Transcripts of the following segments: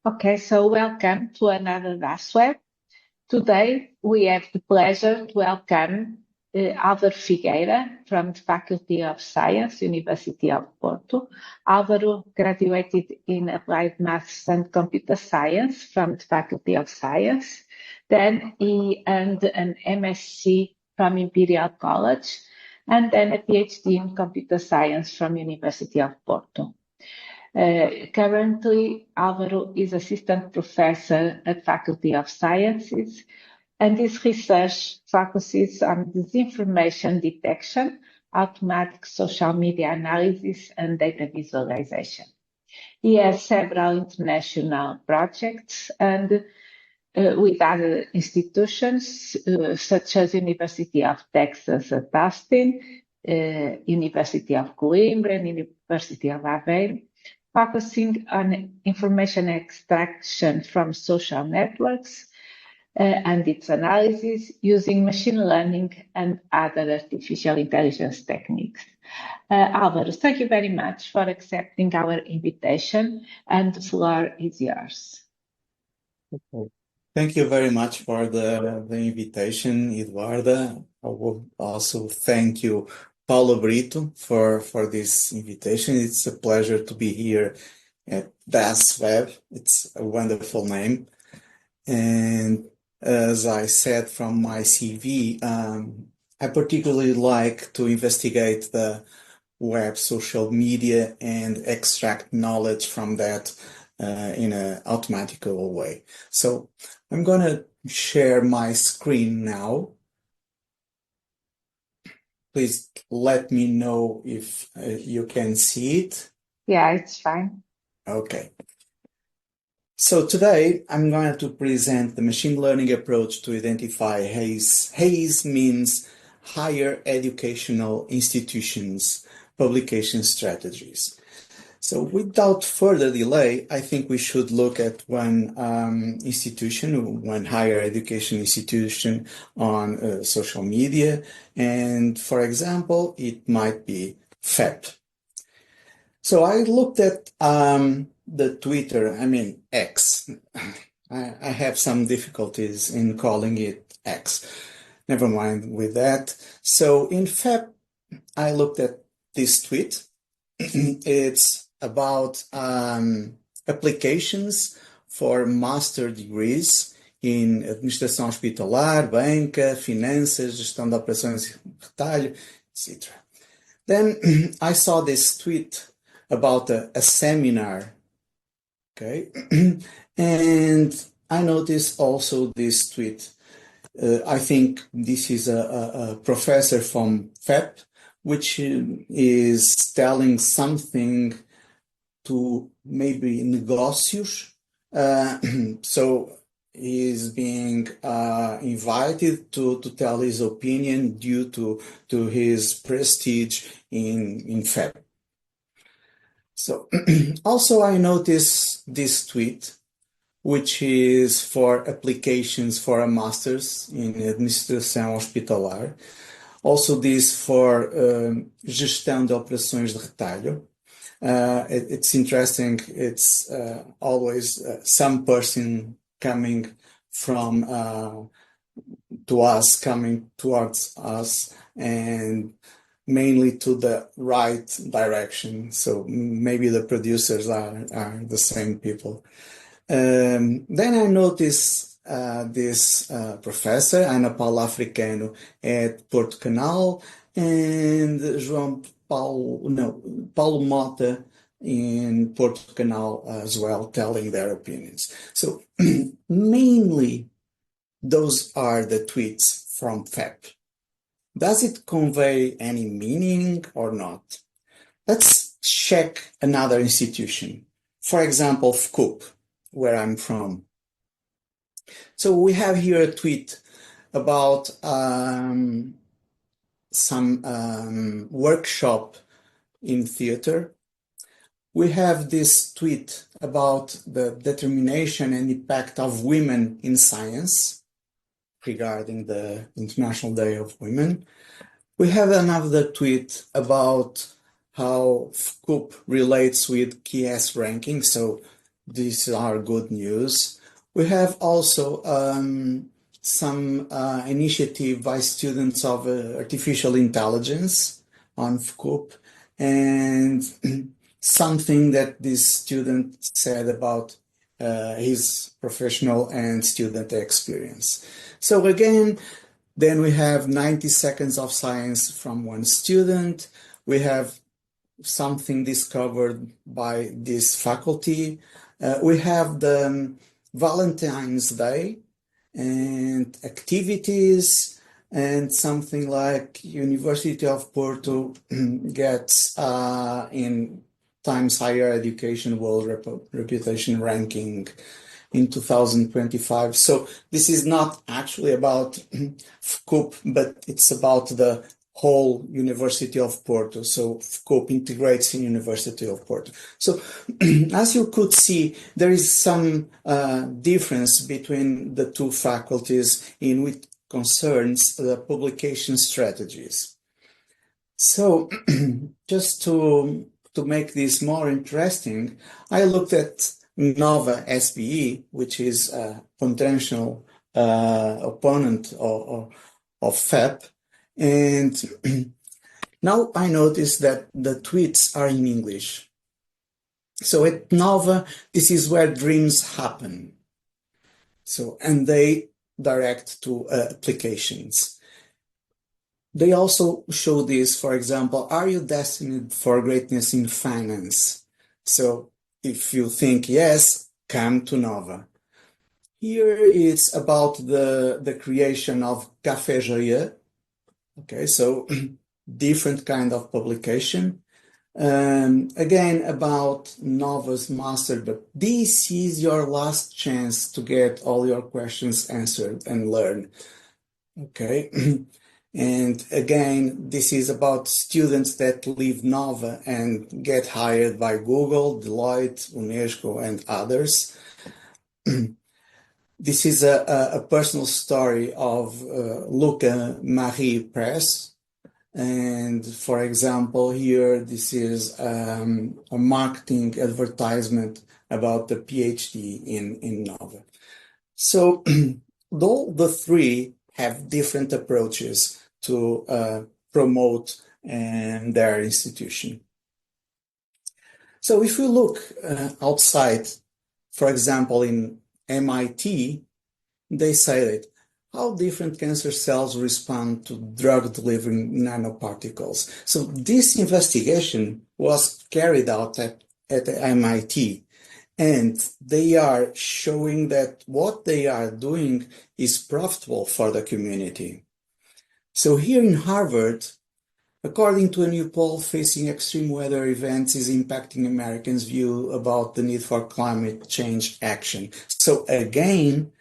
Okay, so welcome to another DaSSWeb. Today we have the pleasure to welcome Álvaro Figueira from the Faculty of Science, University of Porto. Álvaro graduated in Applied Maths and Computer Science from the Faculty of Science. Then he earned an MSc from Imperial College and then a PhD in Computer Science from University of Porto. Currently, Álvaro is assistant professor at Faculty of Sciences, and his research focuses on disinformation detection, automatic social media analysis, and data visualization. He has several international projects and with other institutions such as University of Texas at Austin, University of Coimbra, and University of Aveiro, focusing on information extraction from social networks and its analysis using machine learning and other artificial intelligence techniques. Álvaro, thank you very much for accepting our invitation, and the floor is yours. Okay. Thank you very much for the invitation, Eduarda. I will also thank you, Paulo Brito, for this invitation. It's a pleasure to be here at DaSSWeb. It's a wonderful name. And as I said from my CV, I particularly like to investigate the web, social media, and extract knowledge from that in an automatical way. So I'm going to share my screen now. Please let me know if you can see it. Yeah, it's fine. Okay. So today I'm going to present the machine learning approach to identify HEIS. HEIS means Higher Educational Institutions Publication Strategies. So without further delay, I think we should look at one higher education institution on social media. And for example, it might be FEP. So I looked at the Twitter, X. I have some difficulties in calling it X. Never mind with that. So in FEP, I looked at this tweet. It's about applications for master degrees in administração hospitalar, banca, finanças, gestão de operações de retalho, etc. Then I saw this tweet about a seminar, okay? And I noticed also this tweet. I think this is a professor from FEP, which is telling something to maybe negócios. So he's being invited to tell his opinion due to his prestige in FEP. So also I noticed this tweet, which is for applications for a master's in administração hospitalar. Also this for gestão de operações de retalho. It's interesting. It's always some person coming towards us, and mainly to the right direction. So maybe the producers are the same people. Then I noticed this professor, Ana Paula Africano, at Porto Canal, and Paulo Mota in Porto Canal as well, telling their opinions. So mainly those are the tweets from FEP. Does it convey any meaning or not? Let's check another institution. For example, FCUP, where I'm from. So we have here a tweet about some workshop in theater. We have this tweet about the determination and impact of women in science regarding the International Day of Women. We have another tweet about how FCUP relates with KS ranking. So these are good news. We have also some initiative by students of artificial intelligence on FCOOP, and something that this student said about his professional and student experience. So again, then we have 90 seconds of science from one student. We have something discovered by this faculty. We have the Valentine's Day and activities, and something like University of Porto gets in Times Higher Education World Reputation Ranking in 2025. So this is not actually about FCOOP, but it's about the whole University of Porto. So FCOOP integrates in University of Porto. So as you could see, there is some difference between the two faculties in which concerns the publication strategies. So just to make this more interesting, I looked at Nova SBE, which is a potential opponent of FEP. And now I notice that the tweets are in English. So at Nova, this is where dreams happen. So, and they direct to applications. They also show this, for example, are you destined for greatness in finance? So if you think yes, come to Nova. Here it's about the creation of Café Joyeux. Okay, so different kind of publication. Again, about Nova's master, but this is your last chance to get all your questions answered and learn. Okay, and again, this is about students that leave Nova and get hired by Google, Deloitte, UNESCO, and others. This is a personal story of Luca Marie Press. And for example, here, this is a marketing advertisement about the PhD in Nova. So though the three have different approaches to promote their institution. So if we look outside, for example, in MIT, they say that how different cancer cells respond to drug-delivering nanoparticles. So this investigation was carried out at MIT, and they are showing that what they are doing is profitable for the community. So here in Harvard, according to a new poll, facing extreme weather events is impacting Americans' view about the need for climate change action. So again,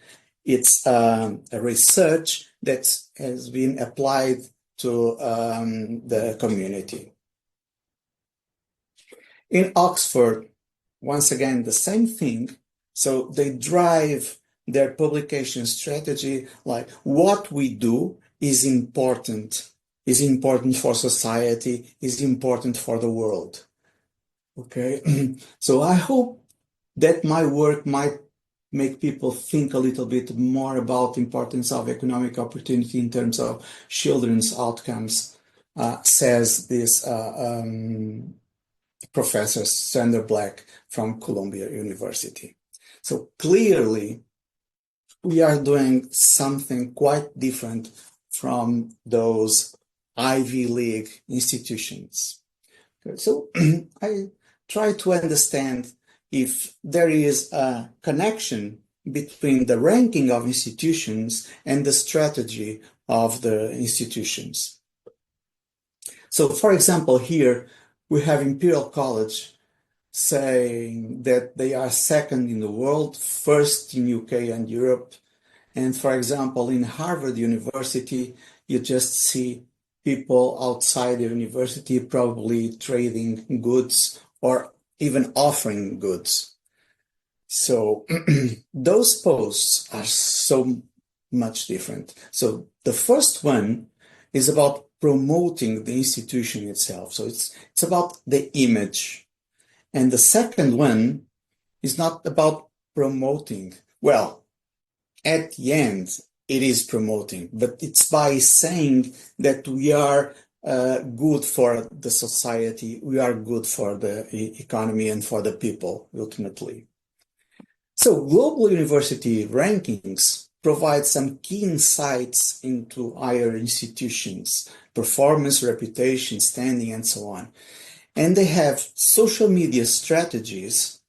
it's a research that has been applied to the community. In Oxford, once again, the same thing. So they drive their publication strategy like what we do is important for society, is important for the world. Okay, so I hope that my work might make people think a little bit more about the importance of economic opportunity in terms of children's outcomes, says this Professor Sander Black from Columbia University. So clearly, we are doing something quite different from those Ivy League institutions. So I try to understand if there is a connection between the ranking of institutions and the strategy of the institutions. So for example, here we have Imperial College saying that they are second in the world, first in UK and Europe. And for example, in Harvard University, you just see people outside the university probably trading goods or even offering goods. So those posts are so much different. So the first one is about promoting the institution itself. So it's about the image. And the second one is not about promoting. Well, at the end, it is promoting, but it's by saying that we are good for the society, we are good for the economy and for the people, ultimately. So global university rankings provide some key insights into higher institutions, performance, reputation, standing, and so on. And they have social media strategies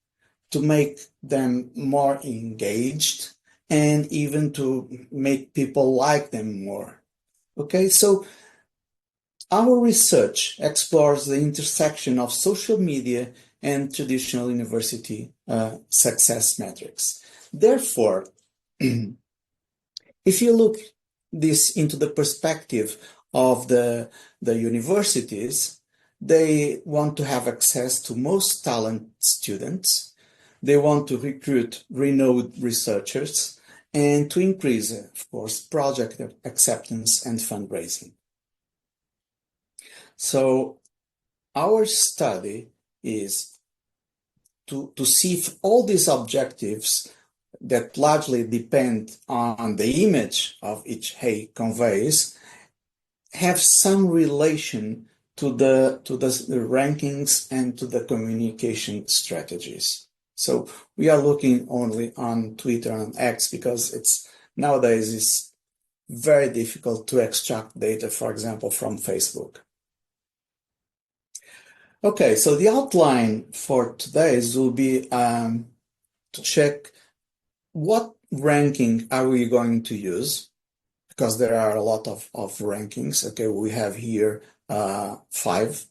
to make them more engaged and even to make people like them more. Okay, so our research explores the intersection of social media and traditional university success metrics. Therefore, if you look this into the perspective of the universities, they want to have access to most talented students. They want to recruit renowned researchers and to increase, of course, project acceptance and fundraising. So our study is to see if all these objectives that largely depend on the image of each hay conveys have some relation to the rankings and to the communication strategies. So we are looking only on Twitter and X because nowadays it's very difficult to extract data, for example, from Facebook. Okay, so the outline for today's will be to check what ranking are we going to use, because there are a lot of rankings. Okay, we have here 5.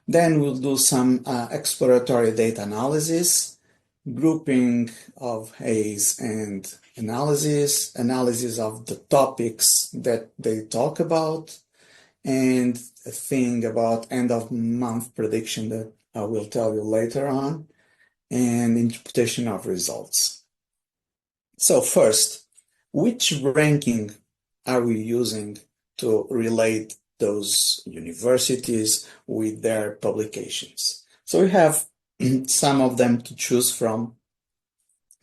Then we'll do some exploratory data analysis, grouping of haze and analysis of the topics that they talk about, and a thing about end-of-month prediction that I will tell you later on, and interpretation of results. So first, which ranking are we using to relate those universities with their publications? So we have some of them to choose from,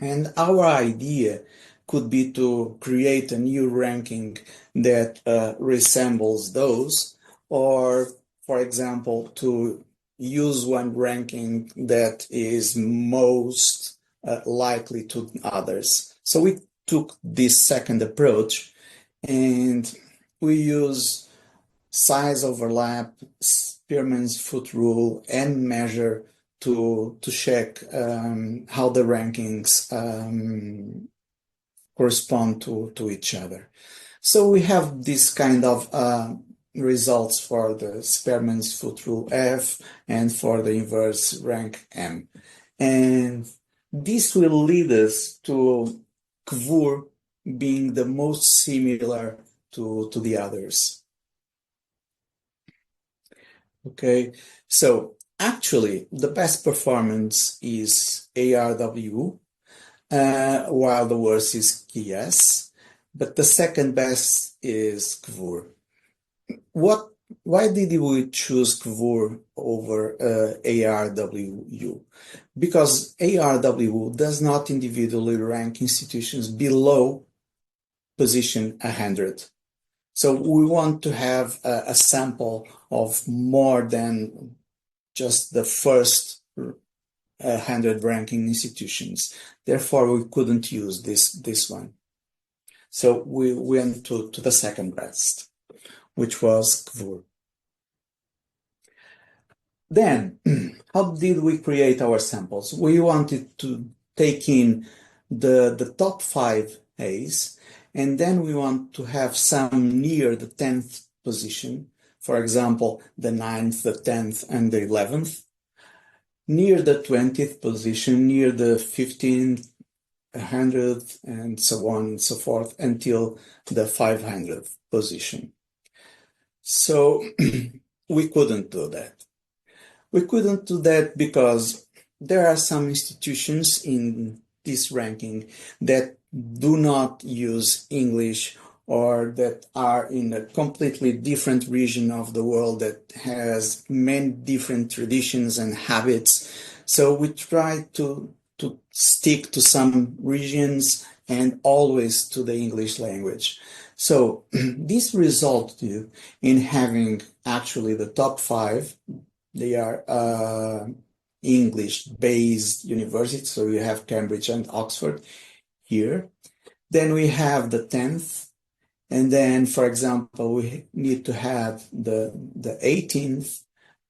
and our idea could be to create a new ranking that resembles those, or, for example, to use one ranking that is most likely to others. So we took this second approach, and we use size overlap, Spearman's foot rule, and measure to check how the rankings correspond to each other. So we have this kind of results for the Spearman's foot rule F and for the inverse rank M. And this will lead us to CVUR being the most similar to the others. Okay, so actually the best performance is ARW, while the worst is KS, but the second best is CVUR. Why did we choose CVUR over ARW? Because ARW does not individually rank institutions below position 100. So we want to have a sample of more than just the first 100 ranking institutions. Therefore, we couldn't use this one. So we went to the second best, which was CVUR. Then, how did we create our samples? We wanted to take in the top 5 A's, and then we want to have some near the 10th position, for example, the 9th, the 10th, and the 11th, near the 20th position, near the 15th, 100th, and so on and so forth, until the 500th position. So we couldn't do that. We couldn't do that because there are some institutions in this ranking that do not use English, or that are in a completely different region of the world that has many different traditions and habits. So we try to to stick to some regions and always to the English language. So this resulted in having actually the top 5. They are English-based universities, so you have Cambridge and Oxford here. Then we have the 10th, and then, for example, we need to have the 18th,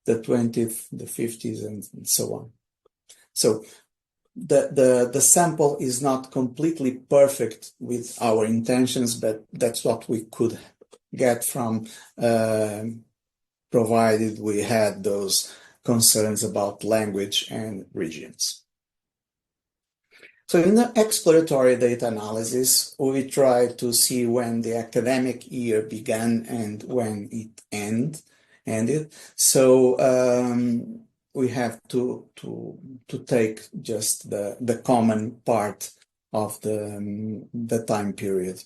the 20th, the 50th, and so on. So the sample is not completely perfect with our intentions, but that's what we could get from provided we had those concerns about language and regions. So in the exploratory data analysis, we try to see when the academic year began and when it ended. So we have to take just the common part of the time period.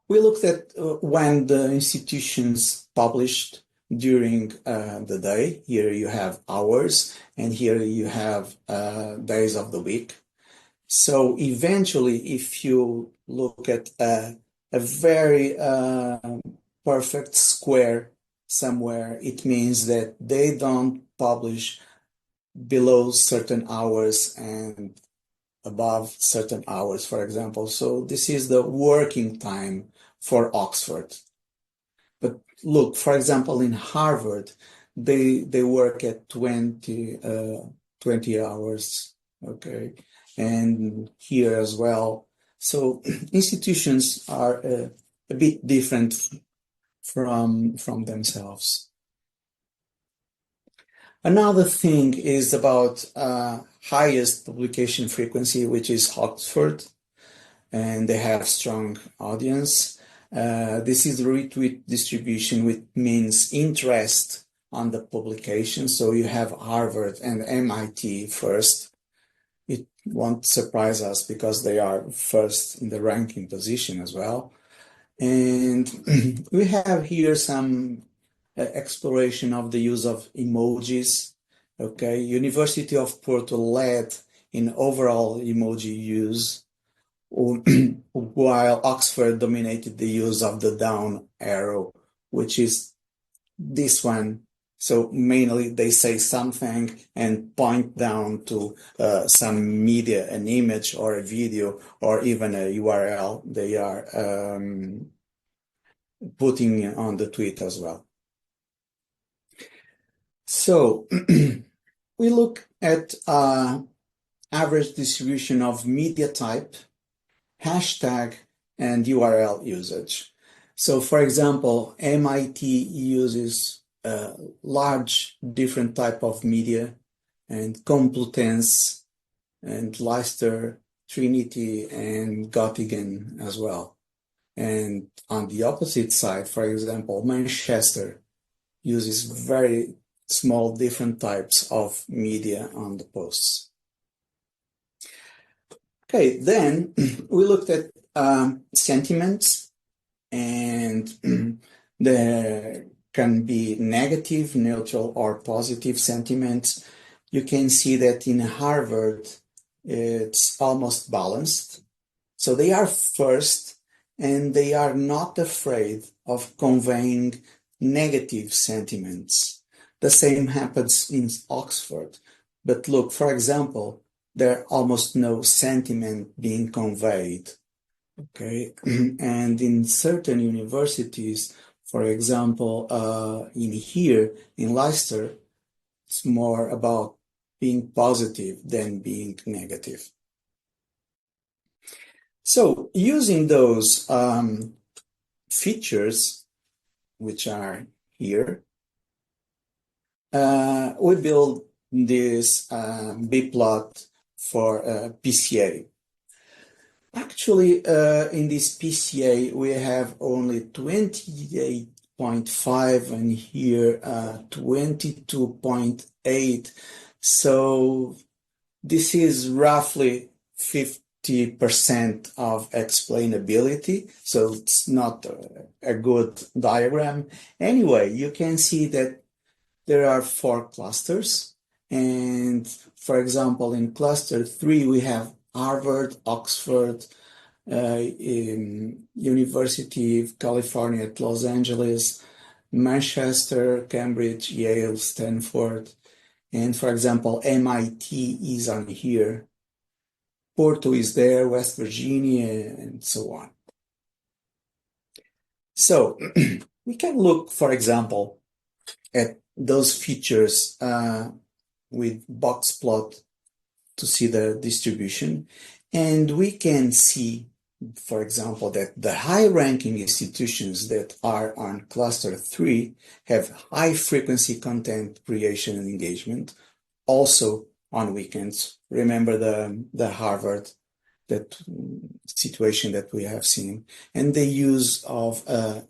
We looked at when the institutions published during the day. Here you have hours, and here you have days of the week. So eventually, if you look at a very perfect square somewhere, it means that they don't publish below certain hours and above certain hours, for example. So this is the working time for Oxford. But look, for example, in Harvard, they work at 20 hours, okay? And here as well. So institutions are a bit different from themselves. Another thing is about highest publication frequency, which is Oxford, and they have strong audience. This is the retweet distribution, which means interest on the publication. So you have Harvard and MIT first. It won't surprise us because they are first in the ranking position as well. And we have here some exploration of the use of emojis. Okay, University of Porto led in overall emoji use, while Oxford dominated the use of the down arrow, which is this one. So mainly they say something and point down to some media, an image or a video or even a URL they are putting on the tweet as well. So we look at average distribution of media type, hashtag, and URL usage. So for example, MIT uses large different type of media, and Complutense and Leicester, Trinity, and Göttingen as well. And on the opposite side, for example, Manchester uses very small different types of media on the posts. Okay, then we looked at sentiments, and there can be negative, neutral, or positive sentiments. You can see that in Harvard, it's almost balanced. So they are first, and they are not afraid of conveying negative sentiments. The same happens in Oxford. But look, for example, there are almost no sentiment being conveyed. Okay, and in certain universities, for example, in Leicester, it's more about being positive than being negative. So using those features, which are here, we build this B-plot for PCA. Actually, in this PCA, we have only 28.5 and here 22.8. So this is roughly 50% of explainability. So it's not a good diagram. Anyway, you can see that there are 4 clusters, and For example, in cluster 3, we have Harvard, Oxford, University of California at Los Angeles, Manchester, Cambridge, Yale, Stanford, and for example, MIT is on here. Porto is there, West Virginia, and so on. So we can look, for example, at those features with box plot to see the distribution. And we can see, for example, that the high-ranking institutions that are on cluster 3 have high-frequency content creation and engagement, also on weekends. Remember the Harvard, that situation that we have seen, and the use of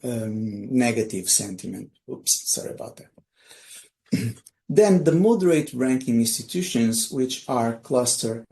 negative sentiment. Oops, sorry about that. Then the moderate ranking institutions, which are cluster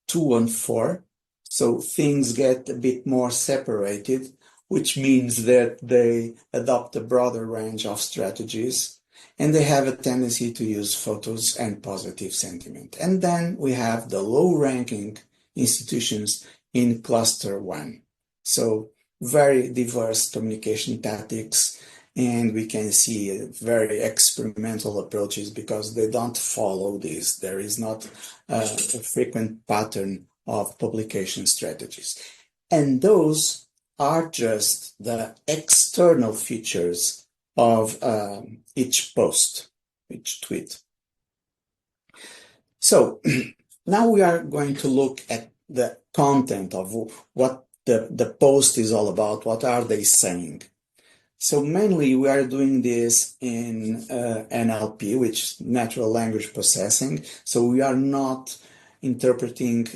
2 and 4, so things get a bit more separated, which means that they adopt a broader range of strategies, and they have a tendency to use photos and positive sentiment. And then we have the low-ranking institutions in cluster 1. So very diverse communication tactics, and we can see very experimental approaches because they don't follow this. There is not a frequent pattern of publication strategies. And those are just the external features of each post, each tweet. So now we are going to look at the content of what the post is all about. What are they saying? So mainly we are doing this in NLP, which is natural language processing. So we are not interpreting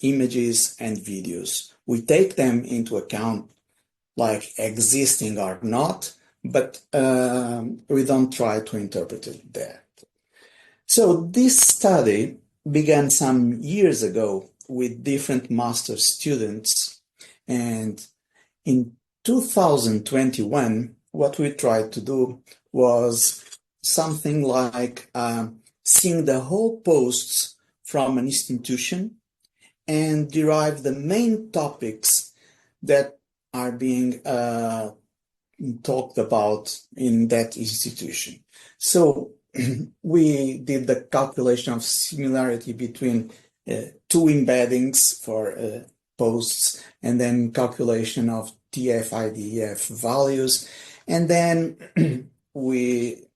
images and videos. We take them into account like existing or not, but we don't try to interpret it there. So this study began some years ago with different master students, and in 2021, what we tried to do was something like seeing the whole posts from an institution and derive the main topics that are being talked about in that institution. So we did the calculation of similarity between two embeddings for posts, and then calculation of TF-IDF values, and then we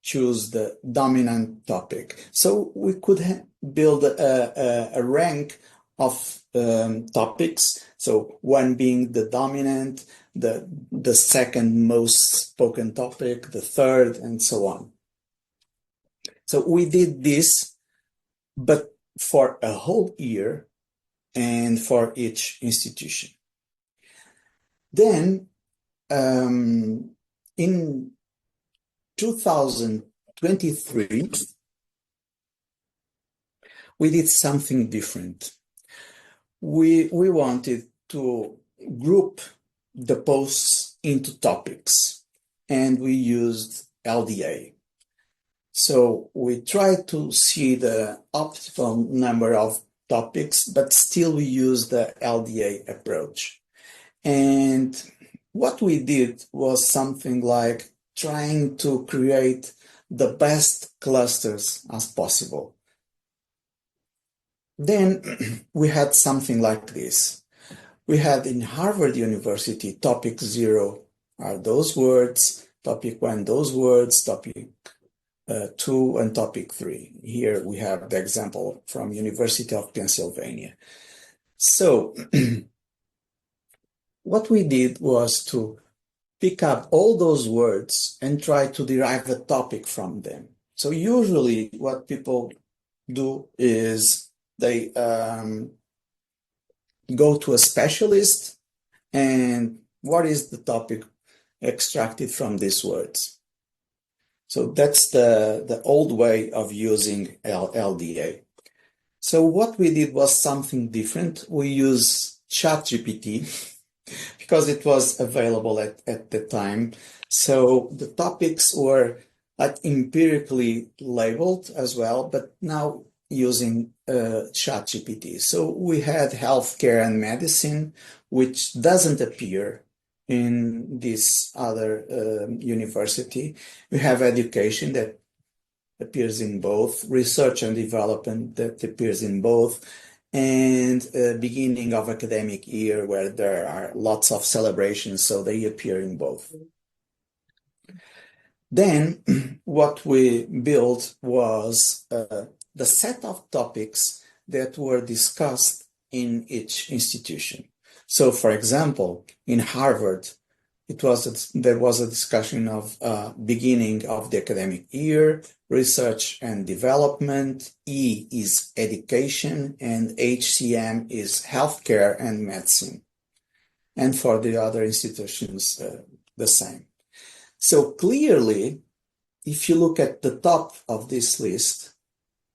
choose the dominant topic. So we could build a rank of topics, so one being the dominant, the second most spoken topic, the third, and so on. So we did this, but for a whole year and for each institution. Then in 2023, we did something different. We wanted to group the posts into topics, and we used LDA. So we tried to see the optimal number of topics, but still we use the LDA approach. And what we did was something like trying to create the best clusters as possible. Then we had something like this. We had in Harvard University, topic 0 are those words, topic 1, those words, topic 2, and topic 3. Here we have the example from University of Pennsylvania. So what we did was to pick up all those words and try to derive a topic from them. So usually what people do is they go to a specialist and what is the topic extracted from these words. So that's the old way of using LDA. So what we did was something different. We used ChatGPT because it was available at the time. So the topics were like empirically labeled as well, but now using ChatGPT. So we had healthcare and medicine, which doesn't appear in this other university. We have education that appears in both, research and development that appears in both, and beginning of academic year where there are lots of celebrations, so they appear in both. Then what we built was the set of topics that were discussed in each institution. So, for example, in Harvard, there was a discussion of beginning of the academic year, research and development, E is education, and HCM is healthcare and medicine. And for the other institutions, the same. So clearly, if you look at the top of this list,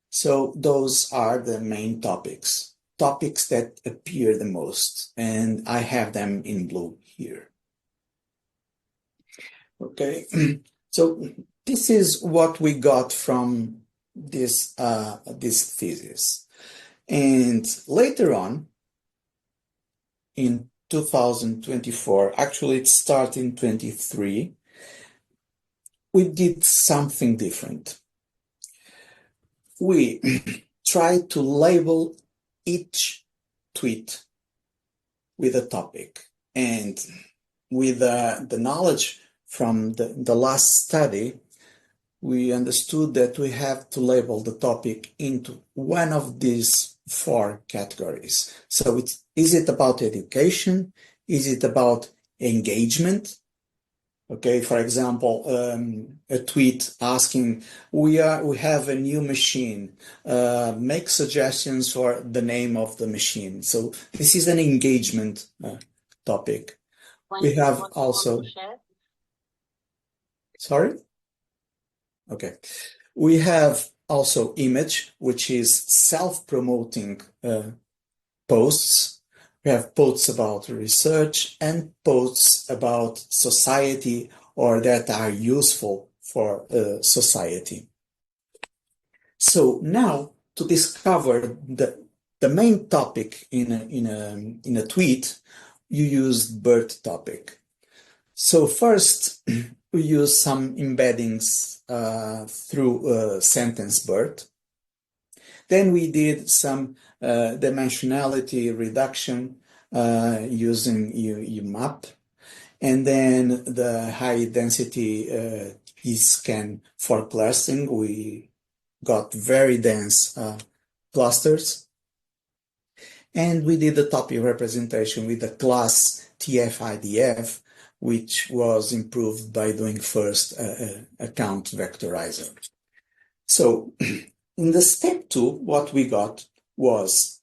so those are the main topics that appear the most, and I have them in blue here. Okay, so this is what we got from this thesis. And later on, in 2024, actually it started in 23, we did something different. We tried to label each tweet with a topic. And with the knowledge from the last study, we understood that we have to label the topic into one of these 4 categories. So is it about education? Is it about engagement? Okay, for example, a tweet asking, we have a new machine, make suggestions for the name of the machine. So this is an engagement topic. We have also, sorry? Okay. We have also image, which is self-promoting posts. We have posts about research and posts about society or that are useful for society. So now to discover the main topic in a tweet, you use BERT topic. So first we use some embeddings through sentence BERT. Then we did some dimensionality reduction using UMAP, and then the high density scan for clustering. We got very dense clusters, and we did the topic representation with the class TF-IDF, which was improved by doing first a count vectorizer. So in the step 2, what we got was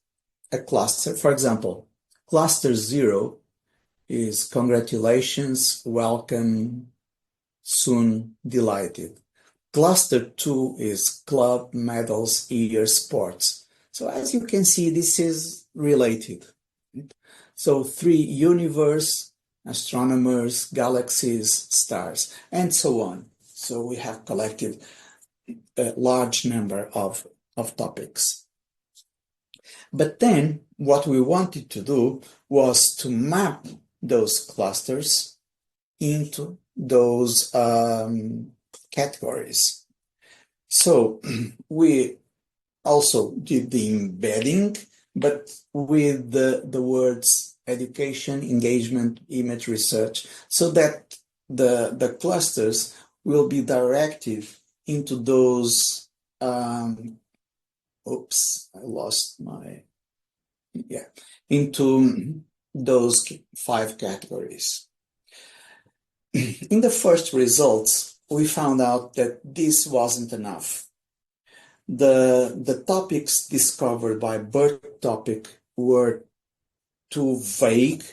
a cluster. For example, cluster 0 is congratulations, welcome, soon, delighted. Cluster 2 is club, medals, year, sports. So as you can see, this is related. So 3, universe, astronomers, galaxies, stars, and so on. So we have collected a large number of topics. But then what we wanted to do was to map those clusters into those categories. So we also did the embedding, but with the words education, engagement, image, research, so that the clusters will be directed into those, into those 5 categories. In the first results, we found out that this wasn't enough. The topics discovered by BERT topic were too vague,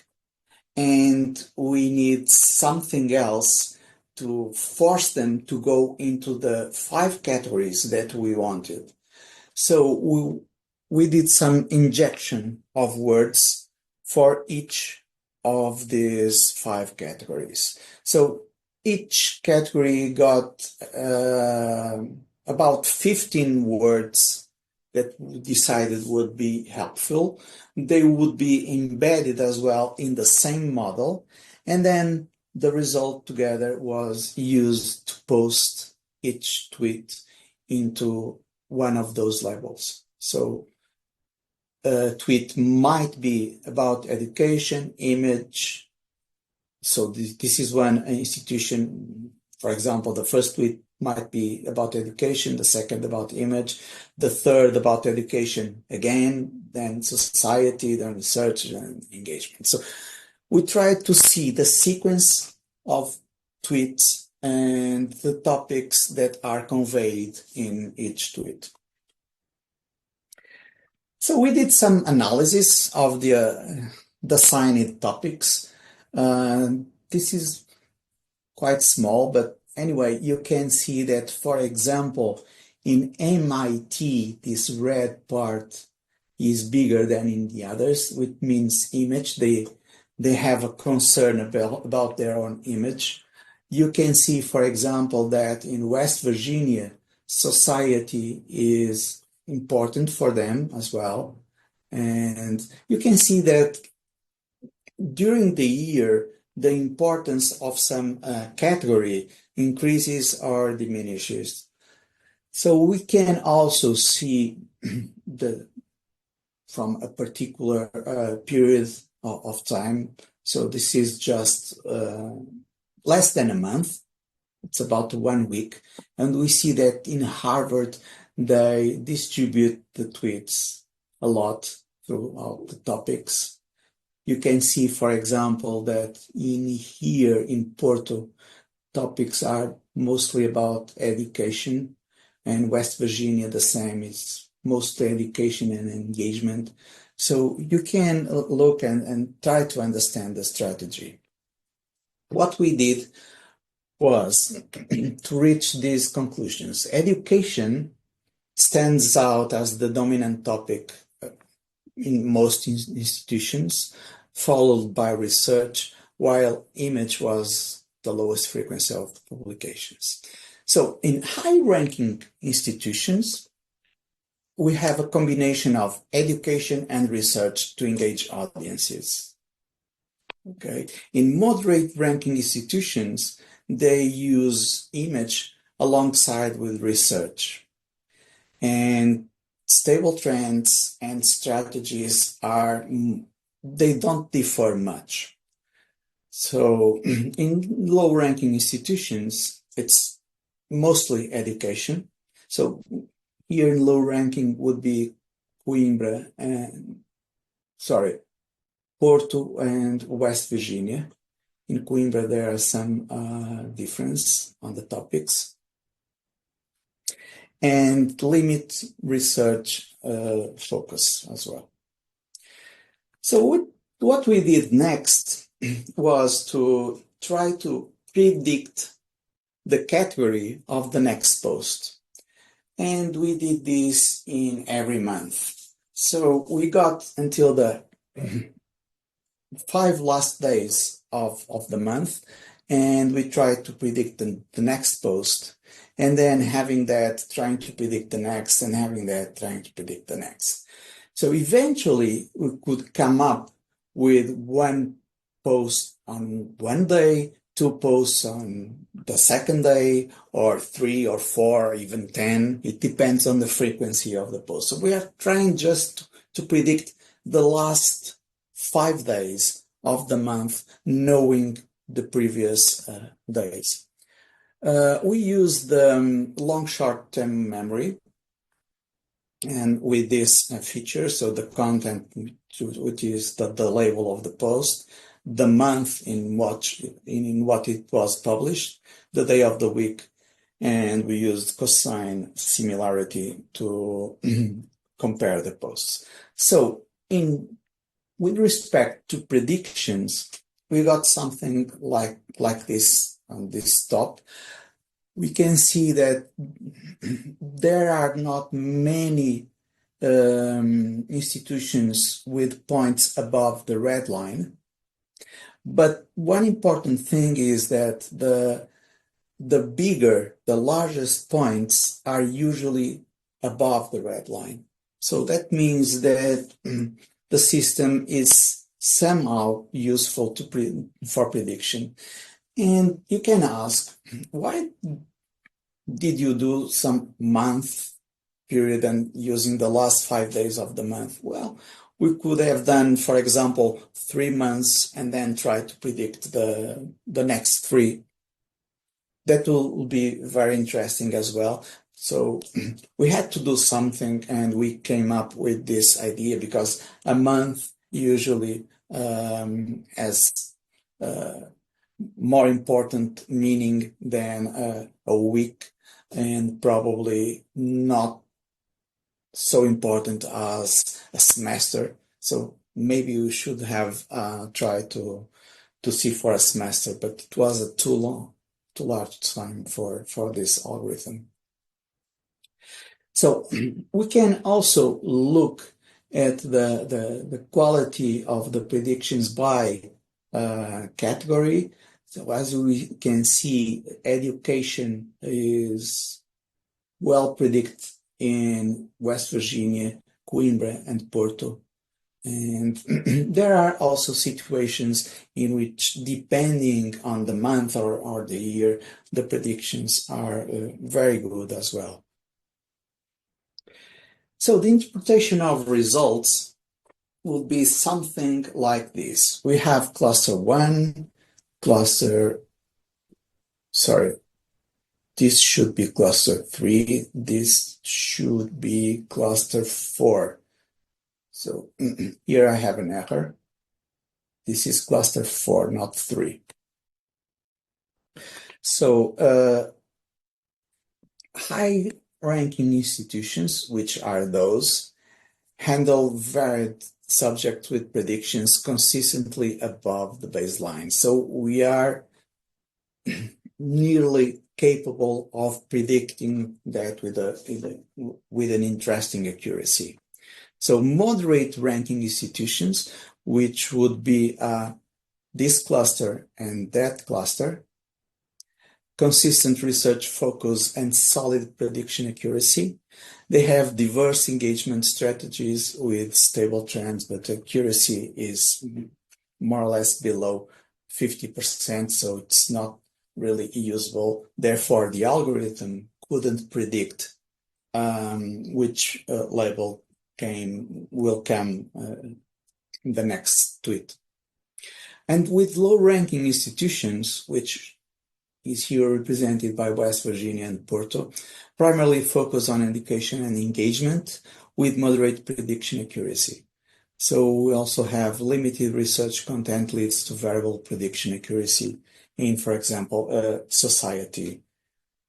and we need something else to force them to go into the 5 categories that we wanted. So we did some injection of words for each of these 5 categories. So each category got about 15 words that we decided would be helpful. They would be embedded as well in the same model, and then the result together was used to post each tweet into one of those labels. So a tweet might be about education, image. So this is one institution. For example, the first tweet might be about education, the second about image, the third about education again, then society, then research and engagement. So we try to see the sequence of tweets and the topics that are conveyed in each tweet. So we did some analysis of the assigned topics. This is quite small, but anyway, you can see that, for example, in MIT, this red part is bigger than in the others, which means image. They have a concern about their own image. You can see, for example, that in West Virginia, society is important for them as well. And you can see that during the year, the importance of some category increases or diminishes. So we can also see from a particular period of time. So this is just less than a month. It's about 1 week. And we see that in Harvard, they distribute the tweets a lot throughout the topics. You can see, for example, that here in Porto, topics are mostly about education, and West Virginia, the same, is mostly education and engagement. So you can look and try to understand the strategy. What we did was to reach these conclusions. Education stands out as the dominant topic in most institutions, followed by research, while image was the lowest frequency of publications. So in high-ranking institutions, we have a combination of education and research to engage audiences. Okay. In moderate-ranking institutions, they use image alongside with research. And stable trends and strategies they don't differ much. So in low-ranking institutions, it's mostly education. So here in low-ranking would be Porto and West Virginia. In Coimbra, there are some difference on the topics. And limit research focus as well. So what we did next was to try to predict the category of the next post. And we did this in every month. So we got until the 5 last days of the month, and we tried to predict the next post. And then having that, trying to predict the next, and having that, trying to predict the next. So eventually, we could come up with 1 post on 1 day, 2 posts on the second day, or 3 or 4, or even 10. It depends on the frequency of the post. So we are trying just to predict the last 5 days of the month, knowing the previous days. We use the long short-term memory, and with this feature, so the content, which is the label of the post, the month in what it was published, the day of the week, and we used cosine similarity to compare the posts. So with respect to predictions, we got something like this on this top. We can see that there are not many institutions with points above the red line. But one important thing is that the largest points are usually above the red line. So that means that the system is somehow useful for prediction. And you can ask, why did you do some month period and using the last 5 days of the month? Well, we could have done, for example, 3 months and then try to predict the next 3. That will be very interesting as well. So we had to do something, and we came up with this idea because a month usually has more important meaning than a week, and probably not so important as a semester. So maybe we should have tried to see for a semester, but it was a too large time for this algorithm. So we can also look at the quality of the predictions by category. So as we can see, education is well predicted in West Virginia, Coimbra, and Porto. And there are also situations in which, depending on the month or the year, the predictions are very good as well. So the interpretation of results will be something like this. We have cluster 1, this should be cluster 3, this should be cluster 4. So here I have an error. This is cluster 4, not 3. So high-ranking institutions, which are those, handle varied subjects with predictions consistently above the baseline. So we are nearly capable of predicting that with an interesting accuracy. So moderate ranking institutions, which would be this cluster and that cluster, consistent research focus and solid prediction accuracy. They have diverse engagement strategies with stable trends, but accuracy is more or less below 50%, so it's not really usable. Therefore, the algorithm couldn't predict which label will come in the next tweet. And with low-ranking institutions, which is here represented by West Virginia and Porto, primarily focus on education and engagement with moderate prediction accuracy. So we also have limited research content leads to variable prediction accuracy in, for example, society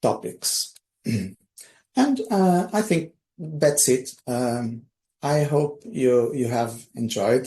topics. And I think that's it. I hope you have enjoyed.